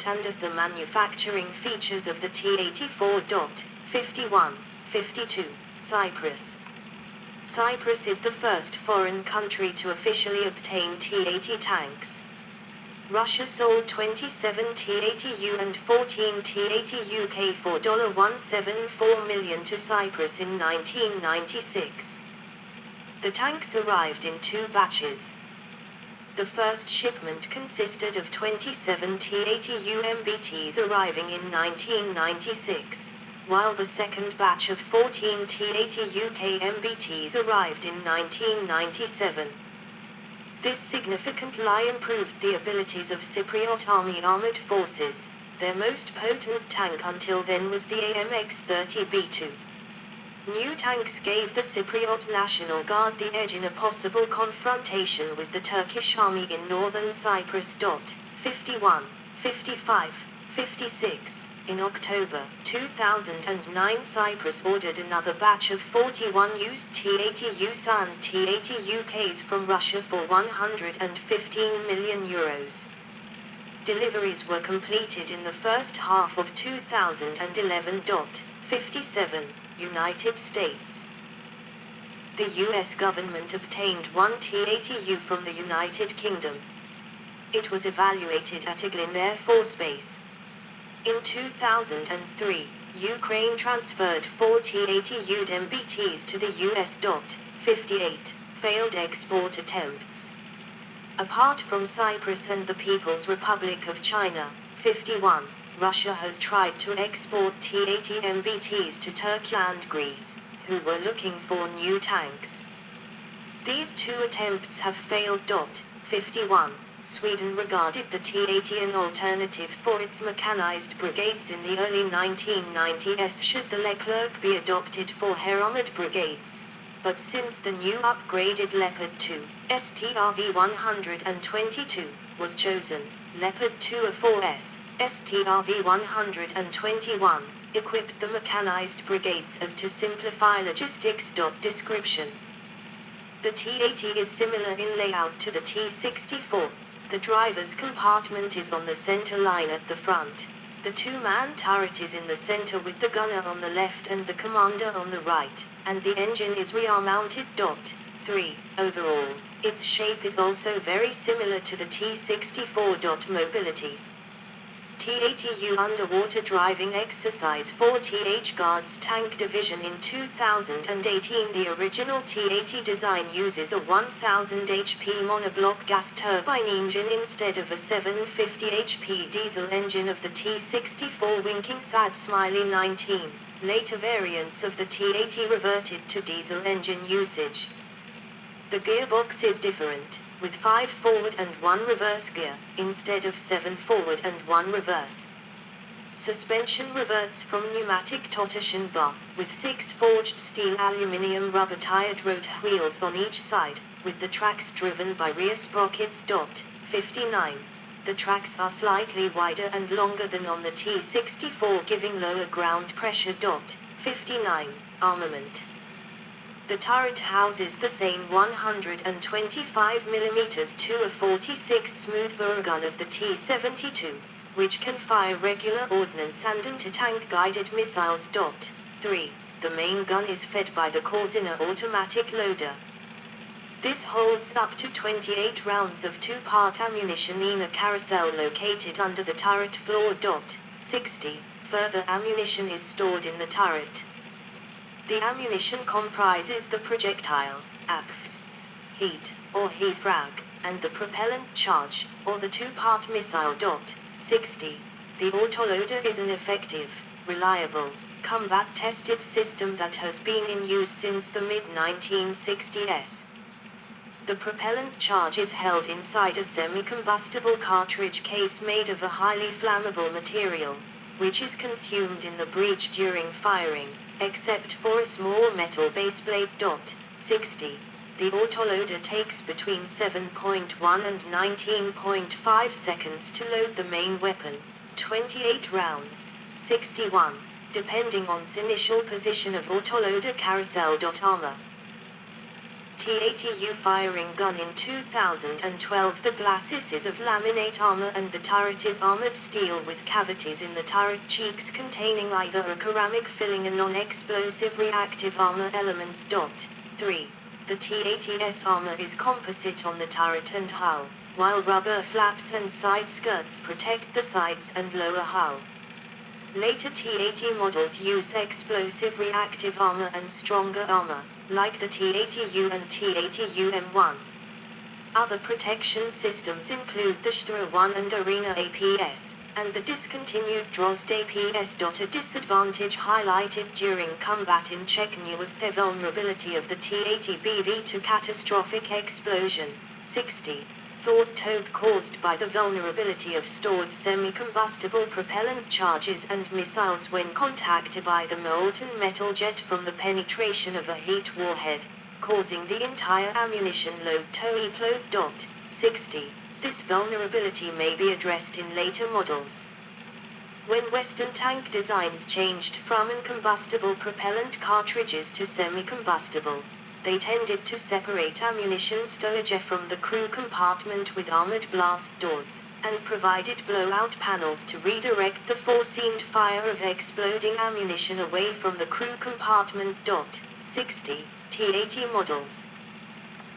and of the manufacturing features of the T-80. 51-52. Cyprus. Cyprus is the first foreign country to officially obtain T-80 tanks. Russia sold 27 T-80U and 14 T-80 UK for $174 million to Cyprus in 1996. The tanks arrived in 2 batches. The first shipment consisted of 27 T-80U MBTs arriving in 1996, while the second batch of 14 T-80 UK MBTs arrived in 1997. This significantly improved the abilities of Cypriot Army Armored Forces. Their most potent tank until then was the AMX-30B2. New tanks gave the Cypriot National Guard the edge in a possible confrontation with the Turkish army in northern Cyprus. 51, 55, 56. In October 2009, Cyprus ordered another batch of 41 used T-80Us and T-80 UKs from Russia for €115 million. Deliveries were completed in the first half of 2011. 57. United States. The U.S. government obtained one T-80U from the United Kingdom. It was evaluated at Eglin Air Force Base. In 2003, Ukraine transferred 4 T-80U MBTs to the U.S. 58. Failed export attempts. Apart from Cyprus and the People's Republic of China. 51. Russia has tried to export T-80 MBTs to Turkey and Greece, who were looking for new tanks. These 2 attempts have failed. 51. Sweden regarded the T-80 an alternative for its mechanized brigades in the early 1990s should the Leclerc be adopted for her armored brigades. But since the new upgraded Leopard 2, STRV-122, was chosen, Leopard 2A4S, STRV-121, equipped the mechanized brigades as to simplify logistics. Description. The T-80 is similar in layout to the T-64. The driver's compartment is on the center line at the front. The 2-man turret is in the center with the gunner on the left and the commander on the right, and the engine is rear-mounted. 3. Overall, its shape is also very similar to the T-64. Mobility. T-80U underwater driving exercise for TH Guard's Tank Division in 2018. The original T-80 design uses a 1000 HP monoblock gas turbine engine instead of a 750 HP diesel engine of the T-64. Winking sad smiley 19. Later variants of the T-80 reverted to diesel engine usage. The gearbox is different, with 5 forward and 1 reverse gear, instead of 7 forward and 1 reverse. Suspension reverts from pneumatic torsion bar, with 6 forged steel aluminium rubber-tired rotor wheels on each side, with the tracks driven by rear sprockets. 59. The tracks are slightly wider and longer than on the T-64, giving lower ground pressure. 59. Armament. The turret houses the same 125mm 2A46 smoothbore gun as the T-72, which can fire regular ordnance and anti-tank guided missiles. 3. The main gun is fed by the Corzine automatic loader. This holds up to 28 rounds of 2-part ammunition in a carousel located under the turret floor. 60. Further ammunition is stored in the turret. The ammunition comprises the projectile, APFS, heat, or HE-frag, and the propellant charge, or the 2-part missile. 60. The autoloader is an effective, reliable, combat-tested system that has been in use since the mid-1960s. The propellant charge is held inside a semi-combustible cartridge case made of a highly flammable material, which is consumed in the breech during firing, except for a small metal baseplate. 60. The autoloader takes between 7.1 and 19.5 seconds to load the main weapon, 28 rounds, 61, depending on the initial position of autoloader carousel. Armor. T-80U firing gun in 2012. The glacis is of laminate armor and the turret is armored steel with cavities in the turret cheeks containing either a ceramic filling and non-explosive reactive armor elements. 3. The T-80's armor is composite on the turret and hull, while rubber flaps and side skirts protect the sides and lower hull. Later T-80 models use explosive reactive armor and stronger armor, like the T-80U and T-80U-M1. Other protection systems include the Stra-1 and Arena APS, and the discontinued Drozd APS. A disadvantage highlighted during combat in Chechnya was the vulnerability of the T-80BV to catastrophic explosion. 60. Thought tobe caused by the vulnerability of stored semi-combustible propellant charges and missiles when contacted by the molten metal jet from the penetration of a heat warhead, causing the entire ammunition load to explode. 60. This vulnerability may be addressed in later models. When Western tank designs changed from incombustible propellant cartridges to semi-combustible, they tended to separate ammunition storage from the crew compartment with armored blast doors, and provided blowout panels to redirect the foreseen fire of exploding ammunition away from the crew compartment. 60. T-80 models.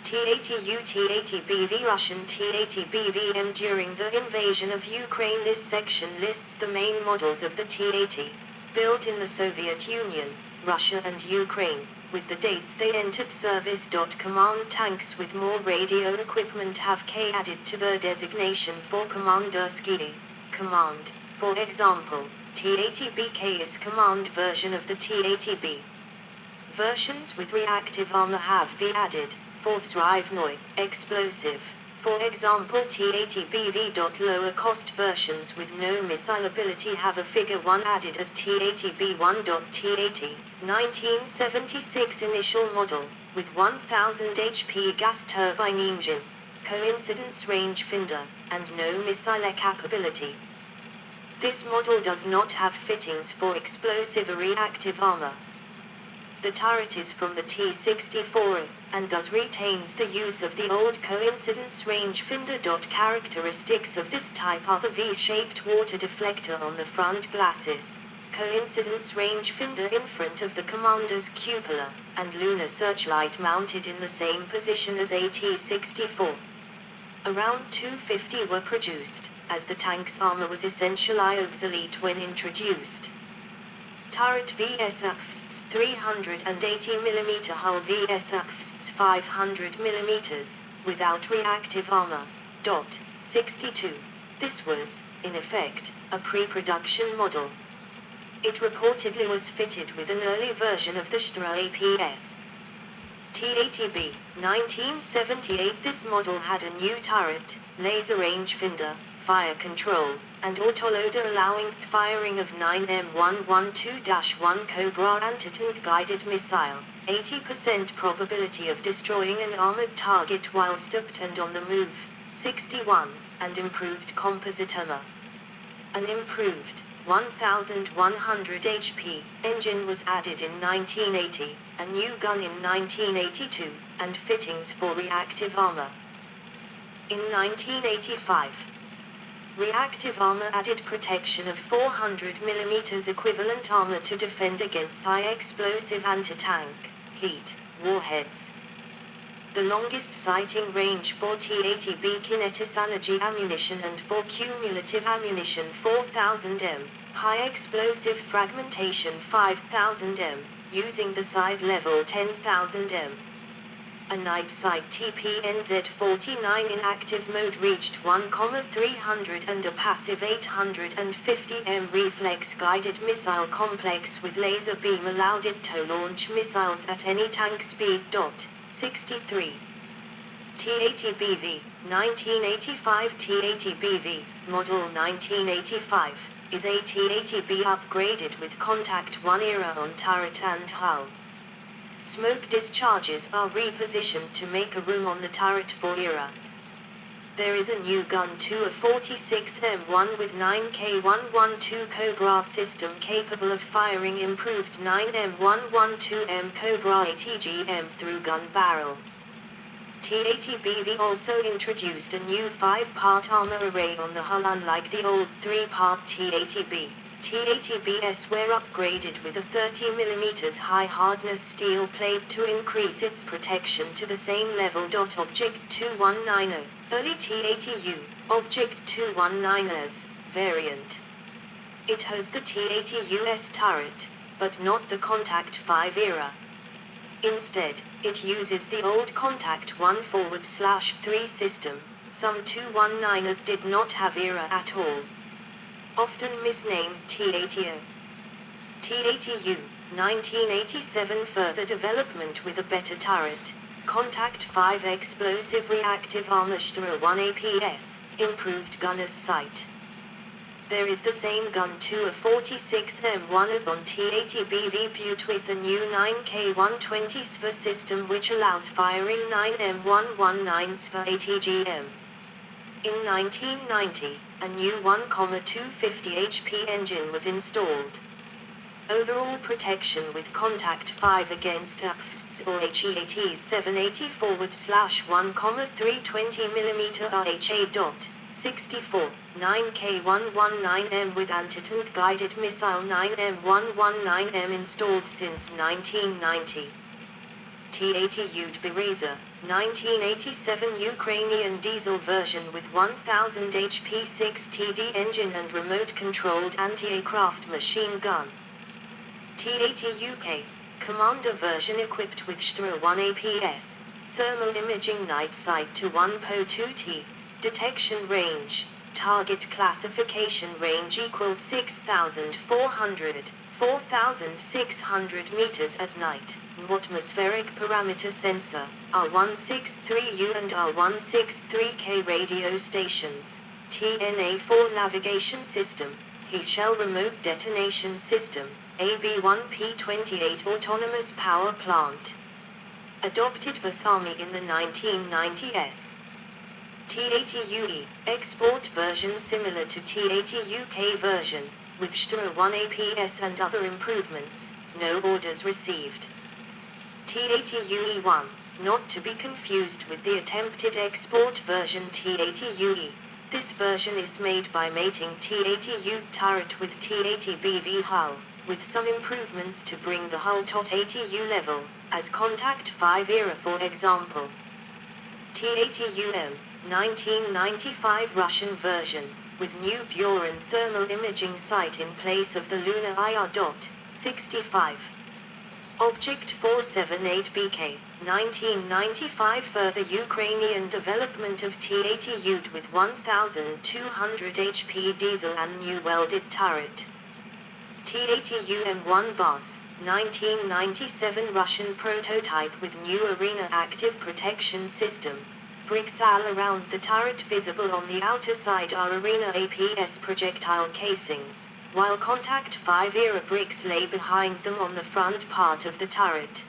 T-80U, T-80BV, Russian T-80BVM. During the invasion of Ukraine, this section lists the main models of the T-80, built in the Soviet Union, Russia and Ukraine, with the dates they entered service. Command tanks with more radio equipment have K added to their designation for Commanderski command. For example, T-80BK is command version of the T-80B. Versions with reactive armor have V added, for Vzrivnoy, explosive. For example, T-80BV. Lower cost versions with no missile ability have a figure 1 added as T-80B1. T-80, 1976 initial model, with 1000 HP gas turbine engine, coincidence range finder, and no missile capability. This model does not have fittings for explosive or reactive armor. The turret is from the T-64, and thus retains the use of the old coincidence range finder. Characteristics of this type are the V-shaped water deflector on the front glacis, coincidence range finder in front of the commander's cupola, and lunar searchlight mounted in the same position as a T-64. Around 250 were produced, as the tank's armor was essentially obsolete when introduced. Turret vs 380mm hull vs 500mm, without reactive armor. 62. This was, in effect, a pre-production model. It reportedly was fitted with an early version of the Stra APS. T-80B, 1978. This model had a new turret, laser rangefinder, fire control, and autoloader allowing firing of 9M112-1 Cobra anti-tank guided missile, 80% probability of destroying an armored target while stopped and on the move. 61, and improved composite armor. An improved 1100 HP engine was added in 1980, a new gun in 1982, and fittings for reactive armor. In 1985, reactive armor added protection of 400mm equivalent armor to defend against high-explosive anti-tank, heat, warheads. The longest sighting range for T-80B kinetic energy ammunition and for cumulative ammunition 4000 m, high-explosive fragmentation 5000 m, using the side level 10,000 m. A night sight TPNZ-49 in active mode reached 1,300 and a passive 850 m reflex-guided missile complex with laser beam allowed it to launch missiles at any tank speed. 63. T-80BV, 1985. T-80BV, model 1985, is a T-80B upgraded with contact 1 era on turret and hull. Smoke discharges are repositioned to make a room on the turret for era. There is a new gun too, a 46M1 with 9K112 Cobra system capable of firing improved 9M112M Cobra ATGM through gun barrel. T-80BV also introduced a new 5-part armor array on the hull unlike the old 3-part T-80B. T-80Bs were upgraded with a 30mm high hardness steel plate to increase its protection to the same level. Object 2190, early T-80U, Object 219's variant. It has the T-80US turret, but not the Contact 5 era. Instead, it uses the old Contact 1/3 system. Some 219s did not have era at all. Often misnamed T-80O. T-80U, 1987 further development with a better turret. Contact 5 explosive reactive armor T-1 APS, improved gunner's sight. There is the same gun to a 46M1 as on T-80BV but with a new 9K120 SV system which allows firing 9M119 SV ATGM. In 1990, a new 1,250 HP engine was installed. Overall protection with Contact 5 against APFS or HEAT's 784/1,320mm RHA.64, 9K119M with anti-tank guided missile 9M119M installed since 1990. T-80 Bereza, 1987 Ukrainian diesel version with 1000 HP 6TD engine and remote-controlled anti-aircraft machine gun. T-80 UK, Commander version equipped with T-1 APS, thermal imaging night sight to 1.2T, detection range, target classification range equals 4,600 meters at night, atmospheric parameter sensor, R163U and R163K radio stations, TNA4 navigation system, He Shell remote detonation system, AB1P28 autonomous power plant. Adopted by Army in the 1990s. T-80 UE, export version similar to T-80 UK version, with T-1 APS and other improvements, no orders received. T-80 UE1, not to be confused with the attempted export version T-80 UE. This version is made by mating T-80U turret with T-80BV hull, with some improvements to bring the hull to T-80U level, as Contact 5 era for example. T-80UM, 1995 Russian version, with new Buran thermal imaging sight in place of the Lunar IR.65. Object 478BK, 1995 further Ukrainian development of T-80U with 1200 HP diesel and new welded turret. T-80UM1 Buzz, 1997 Russian prototype with new arena active protection system. Bricks all around the turret visible on the outer side are arena APS projectile casings, while Contact 5 era bricks lay behind them on the front part of the turret.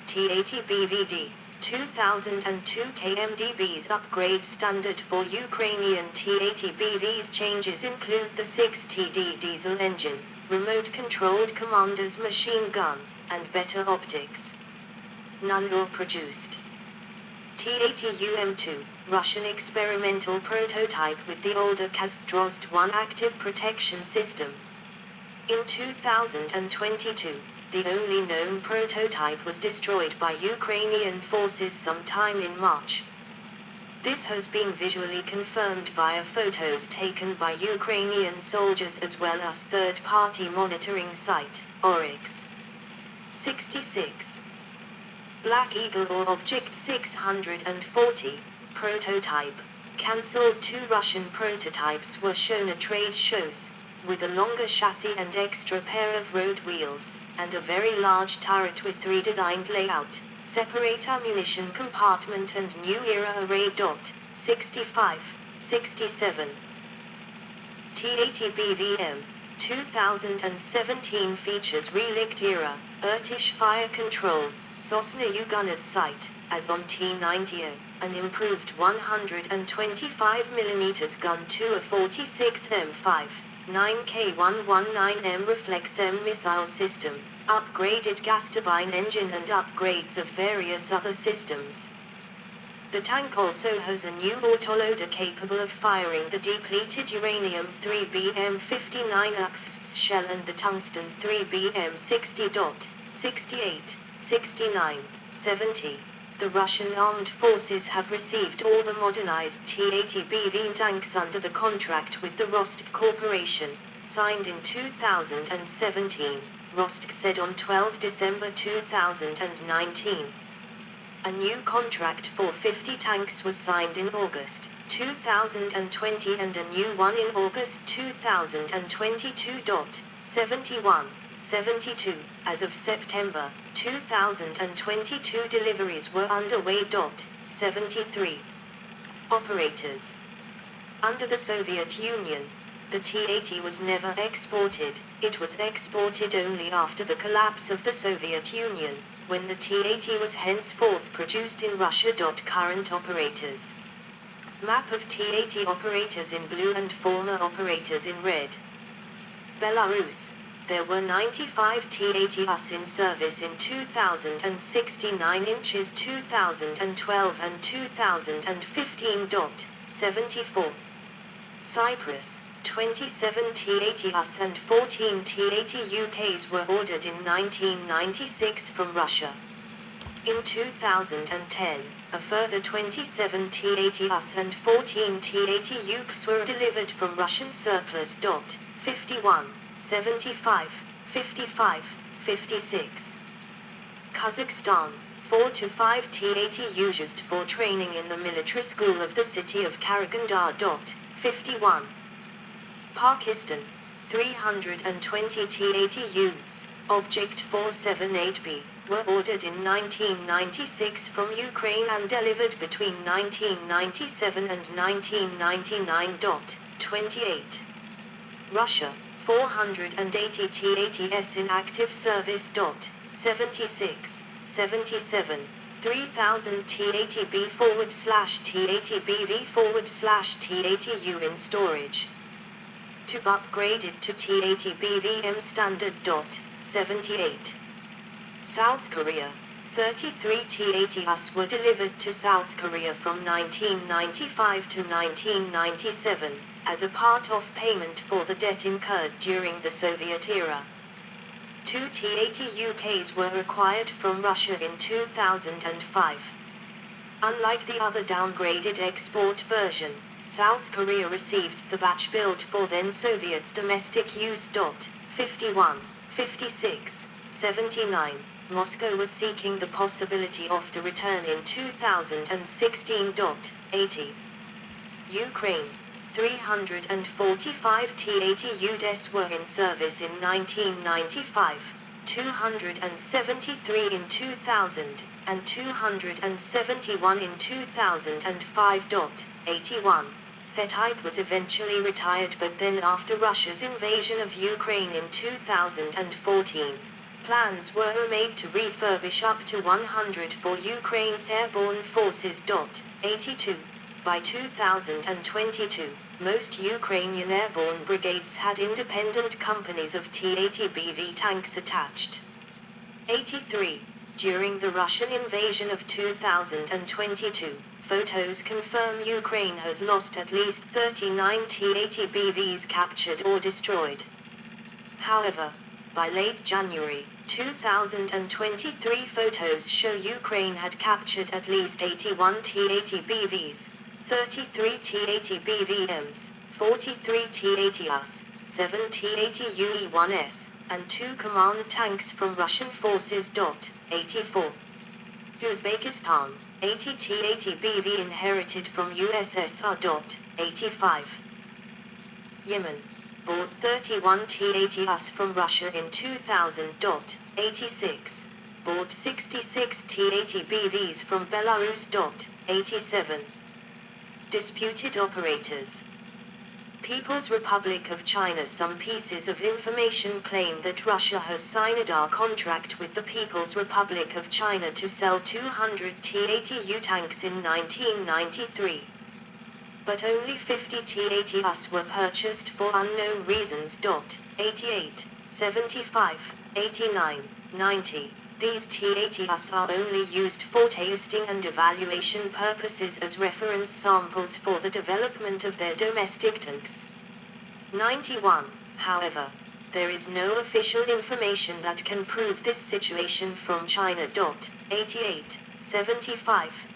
T-80 BVD, 2002 KMDB's upgrade standard for Ukrainian T-80 BV's changes include the 6TD diesel engine, remote-controlled commander's machine gun, and better optics. None were produced. T-80UM2, Russian experimental prototype with the older Kaz-Drozd-1 active protection system. In 2022, the only known prototype was destroyed by Ukrainian forces sometime in March. This has been visually confirmed via photos taken by Ukrainian soldiers as well as third-party monitoring site, Oryx. 66. Black Eagle or Object 640, prototype, cancelled. 2 Russian prototypes were shown at trade shows, with a longer chassis and extra pair of road wheels, and a very large turret with redesigned layout, separate ammunition compartment and new era array. 65, 67. T-80 BVM, 2017 features relict era, Irtish fire control, Sosna gunner's sight, as on T-90, an improved 125mm gun to a 46M5, 9K119M Reflex M missile system, upgraded gas turbine engine and upgrades of various other systems. The tank also has a new autoloader capable of firing the depleted uranium-3 BM-59 UPFS shell and the tungsten 3 BM-60. 68, 69, 70. The Russian armed forces have received all the modernized T-80 BV tanks under the contract with the Rostk Corporation, signed in 2017, Rostk said on 12 December 2019. A new contract for 50 tanks was signed in August 2020 and a new one in August 2022. 71, 72. As of September 2022, deliveries were underway. 73. Operators. Under the Soviet Union, the T-80 was never exported. It was exported only after the collapse of the Soviet Union, when the T-80 was henceforth produced in Russia. Current operators. Map of T-80 operators in blue and former operators in red. Belarus. There were 95 T-80Us in service in 2069 inches 2012 and 2015. 74. Cyprus. 27 T-80Us and 14 T-80UKs were ordered in 1996 from Russia. In 2010, a further 27 T-80Us and 14 T-80UKs were delivered from Russian surplus. 51, 75, 55, 56. Kazakhstan. 4 to 5 T-80 used for training in the military school of the city of Karaganda. 51. Pakistan. 320 T-80 units, Object 478B, were ordered in 1996 from Ukraine and delivered between 1997 and 1999. 28. Russia. 480 T-80s in active service. 76, 77. 3000 T-80B/T-80BV/T-80U in storage. To upgrade it to T-80 BVM standard. 78. South Korea. 33 T-80Us were delivered to South Korea from 1995 to 1997, as a part of payment for the debt incurred during the Soviet era. 2 T-80UKs were acquired from Russia in 2005. Unlike the other downgraded export version, South Korea received the batch built for then Soviets domestic use. 51, 56, 79. Moscow was seeking the possibility of the return in 2016. 80. Ukraine. 345 T-80U's were in service in 1995, 273 in 2000, and 271 in 2005. 81. The-type was eventually retired, but then after Russia's invasion of Ukraine in 2014, plans were made to refurbish up to 100 for Ukraine's airborne forces. 82. By 2022, most Ukrainian airborne brigades had independent companies of T-80BV tanks attached. 83. During the Russian invasion of 2022, photos confirm Ukraine has lost at least 39 T-80BVs captured or destroyed. However, by late January 2023, photos show Ukraine had captured at least 81 T-80BVs, 33 T-80 BVMs, 43 T-80Us, 7 T-80 UE-1S, and 2 command tanks from Russian forces. 84. Uzbekistan. 80 T-80 BV inherited from USSR. 85. Yemen. Bought 31 T-80Us from Russia in 2000. 86. Bought 66 T-80 BVs from Belarus. 87. Disputed operators. People's Republic of China. Some pieces of information claim that Russia has signed a contract with the People's Republic of China to sell 200 T-80U tanks in 1993. But only 50 T-80Us were purchased for unknown reasons. 88, 75, 89, 90. These T-80s are only used for tasting and evaluation purposes as reference samples for the development of their domestic tanks. 91. However, there is no official information that can prove this situation from China. 88, 75.